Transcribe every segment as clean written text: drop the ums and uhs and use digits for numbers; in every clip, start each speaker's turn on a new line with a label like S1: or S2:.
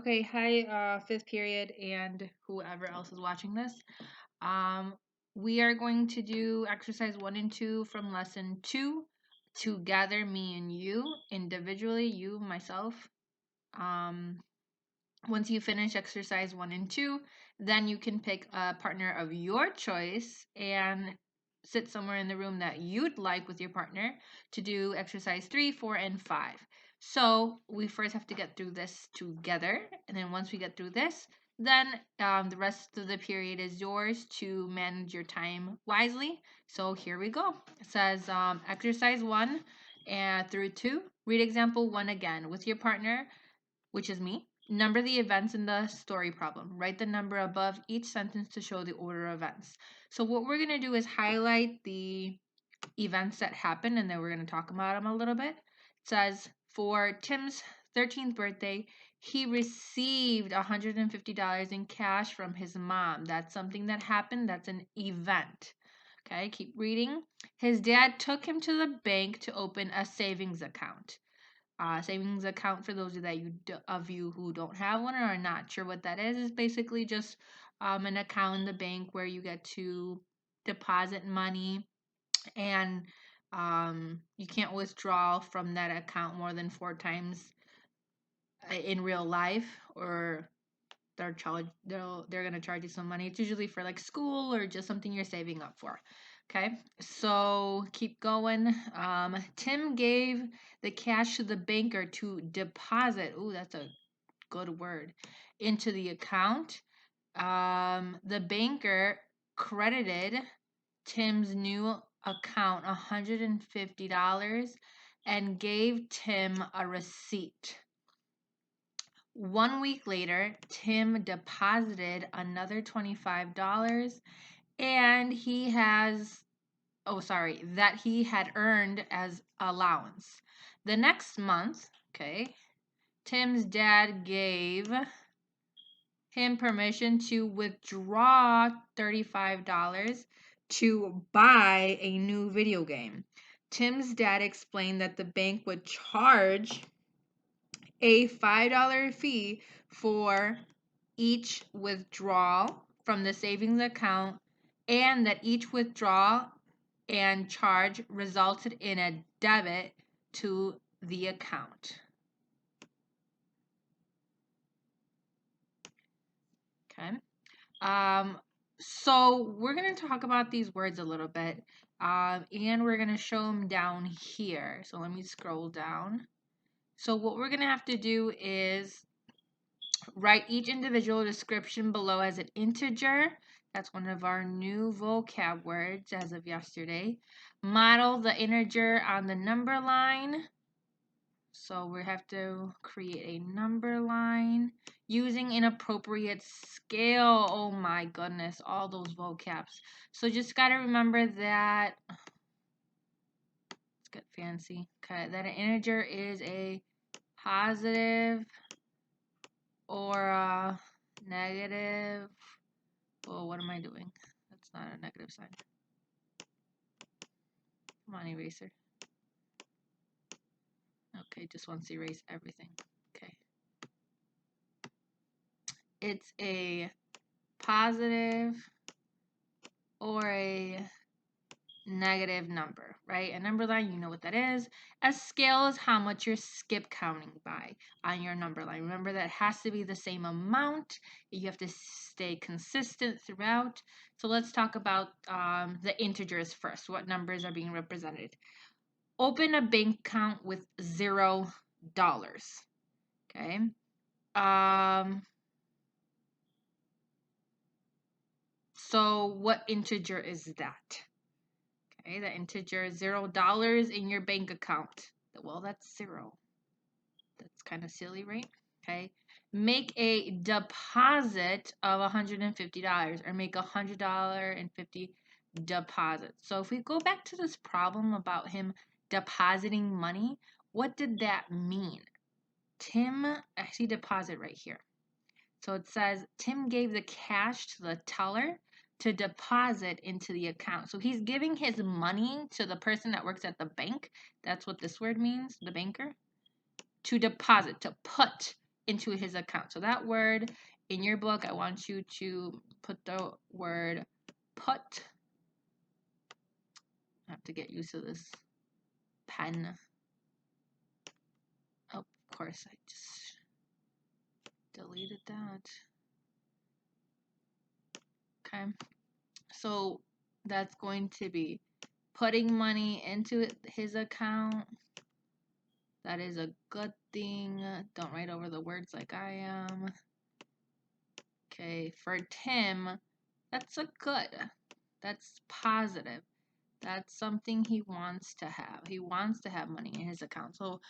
S1: Okay, hi, fifth period and whoever else is watching this. Um, we are going to do exercise 1 and 2 from lesson 2 together, me and you, individually, you, myself. Um, Once you finish exercise 1 and 2, then you can pick a partner of your choice and sit somewhere in the room that you'd like with your partner to do exercise 3, 4, and 5. So we first have to get through this together, and then once we get through this, then the rest of the period is yours to manage your time wisely. So here we go. It says exercise 1 and through 2. Read example 1 again with your partner, which is me. Number the events in the story problem. Write the number above each sentence to show the order of events. So what we're going to do is highlight the events that happened, and then we're going to talk about them a little bit. It says for Tim's 13th birthday, he received $150 in cash from his mom. That's something that happened. That's an event. Okay, keep reading. His dad took him to the bank to open a savings account. Savings account, for those of you who don't have one or are not sure what that is basically just an account in the bank where you get to deposit money, and you can't withdraw from that account more than 4 times in real life, or they're gonna charge you some money. It's usually for like school or just something you're saving up for. Okay, so keep going. Tim gave the cash to the banker to deposit. Ooh, that's a good word. Into the account. The banker credited Tim's new account $150 and gave Tim a receipt. 1 week later, Tim deposited another $25, and that he had earned as allowance. The next month, okay, Tim's dad gave him permission to withdraw $35 to buy a new video game. Tim's dad explained that the bank would charge a $5 fee for each withdrawal from the savings account, and that each withdrawal and charge resulted in a debit to the account. Okay. So we're going to talk about these words a little bit, and we're going to show them down here. So let me scroll down. So what we're going to have to do is write each individual description below as an integer. That's one of our new vocab words as of yesterday. Model the integer on the number line. So we have to create a number line using an appropriate scale. Oh my goodness, all those vocabs. So just got to remember that, let's get fancy, okay, that an integer is a positive or a negative. Oh, what am I doing? That's not a negative sign. Come on, eraser. Okay, just wants to erase everything. Okay. It's a positive or a negative number, right? A number line, you know what that is. A scale is how much you're skip counting by on your number line. Remember that it has to be the same amount. You have to stay consistent throughout. So let's talk about the integers first. What numbers are being represented? Open a bank account with $0. Okay. So what integer is that? Okay, the integer is $0 in your bank account. Well, that's 0. That's kind of silly, right? Okay. Make a deposit of $150, or make $100.50 deposit. So if we go back to this problem about him depositing money, what did that mean? Tim, I see deposit right here. So it says Tim gave the cash to the teller to deposit into the account. So he's giving his money to the person that works at the bank. That's what this word means, the banker. To deposit, to put into his account. So that word in your book, I want you to put the word put. I have to get used to this pen. Oh, of course, I just deleted that. Okay, so that's going to be putting money into his account. That is a good thing. Don't write over the words like I am. Okay, for Tim, that's a good. That's positive. That's something he wants to have. He wants to have money in his account. So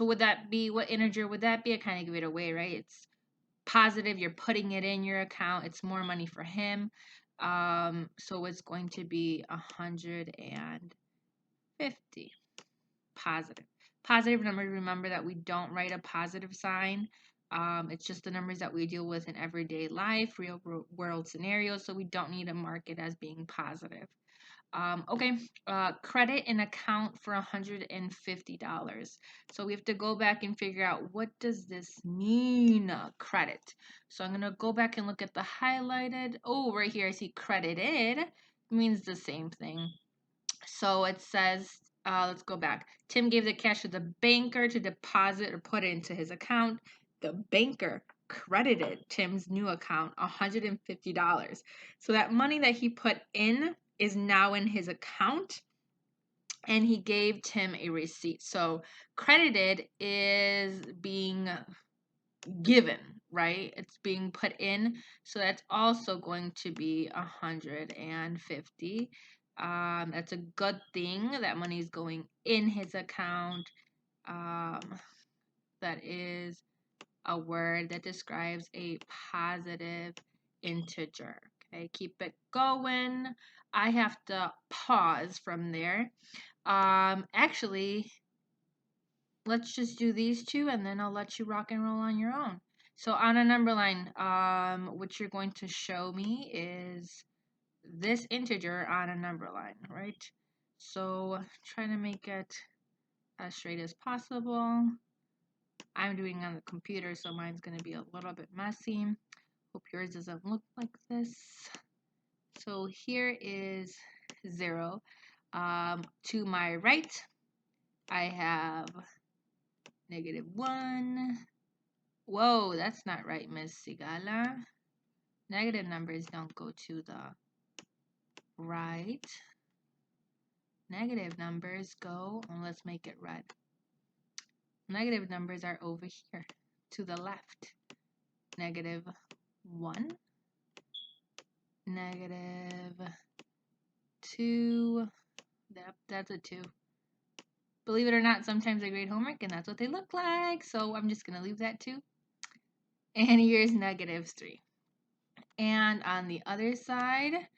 S1: would that be, what integer would that be? I kind of give it away, right? It's positive. You're putting it in your account. It's more money for him. So it's going to be 150. Positive. Positive numbers, remember that we don't write a positive sign. It's just the numbers that we deal with in everyday life, real world scenarios, so we don't need to mark it as being positive. Okay, credit an account for $150. So we have to go back and figure out, what does this mean, credit? So I'm going to go back and look at the highlighted. Oh, right here I see credited. It means the same thing. So it says, let's go back. Tim gave the cash to the banker to deposit or put it into his account. The banker credited Tim's new account $150. So that money that he put in is now in his account, and he gave Tim a receipt. So credited is being given, right? It's being put in. So that's also going to be 150. That's a good thing. That money is going in his account. That is a word that describes a positive integer. Okay, keep it going. I have to pause from there. Actually, let's just do these two, and then I'll let you rock and roll on your own. So on a number line, what you're going to show me is this integer on a number line, right? So try to make it as straight as possible. I'm doing on the computer, so mine's going to be a little bit messy. Hope yours doesn't look like this. So here is 0. To my right, I have -1. Whoa, that's not right, Miss Sigala. Negative numbers don't go to the right. Negative numbers go, and let's make it red. Negative numbers are over here to the left. -1, -2. That's a 2. Believe it or not, sometimes I grade homework and that's what they look like. So I'm just going to leave that 2. And here's -3. And on the other side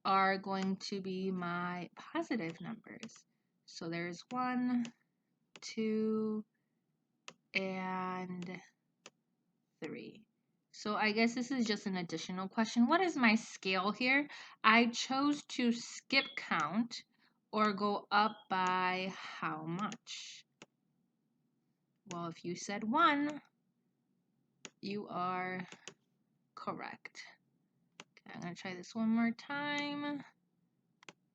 S1: are going to be my positive numbers. So there's 1, 2, and 3. So I guess this is just an additional question. What is my scale here? I chose to skip count or go up by how much? Well, if you said 1, you are correct. Okay, I'm going to try this one more time.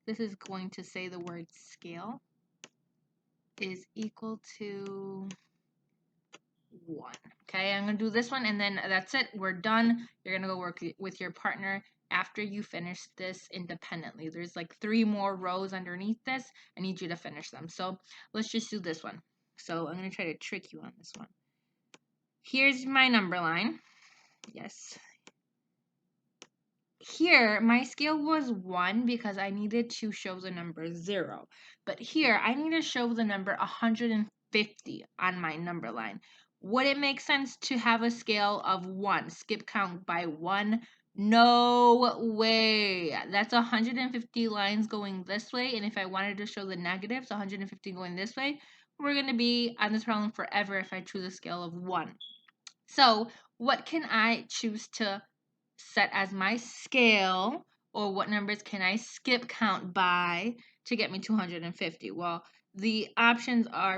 S1: This is going to say the word scale is equal to 1. Okay, I'm going to do this one, and then that's it. We're done. You're going to go work with your partner after you finish this independently. There's like 3 more rows underneath this. I need you to finish them. So let's just do this one. So I'm going to try to trick you on this one. Here's my number line. Yes. Here, my scale was 1 because I needed to show the number 0. But here, I need to show the number 150 on my number line. Would it make sense to have a scale of 1? Skip count by 1? No way. That's 150 lines going this way. And if I wanted to show the negatives, 150 going this way, we're going to be on this problem forever if I choose a scale of 1. So what can I choose to set as my scale, or what numbers can I skip count by to get me 250? Well, the options are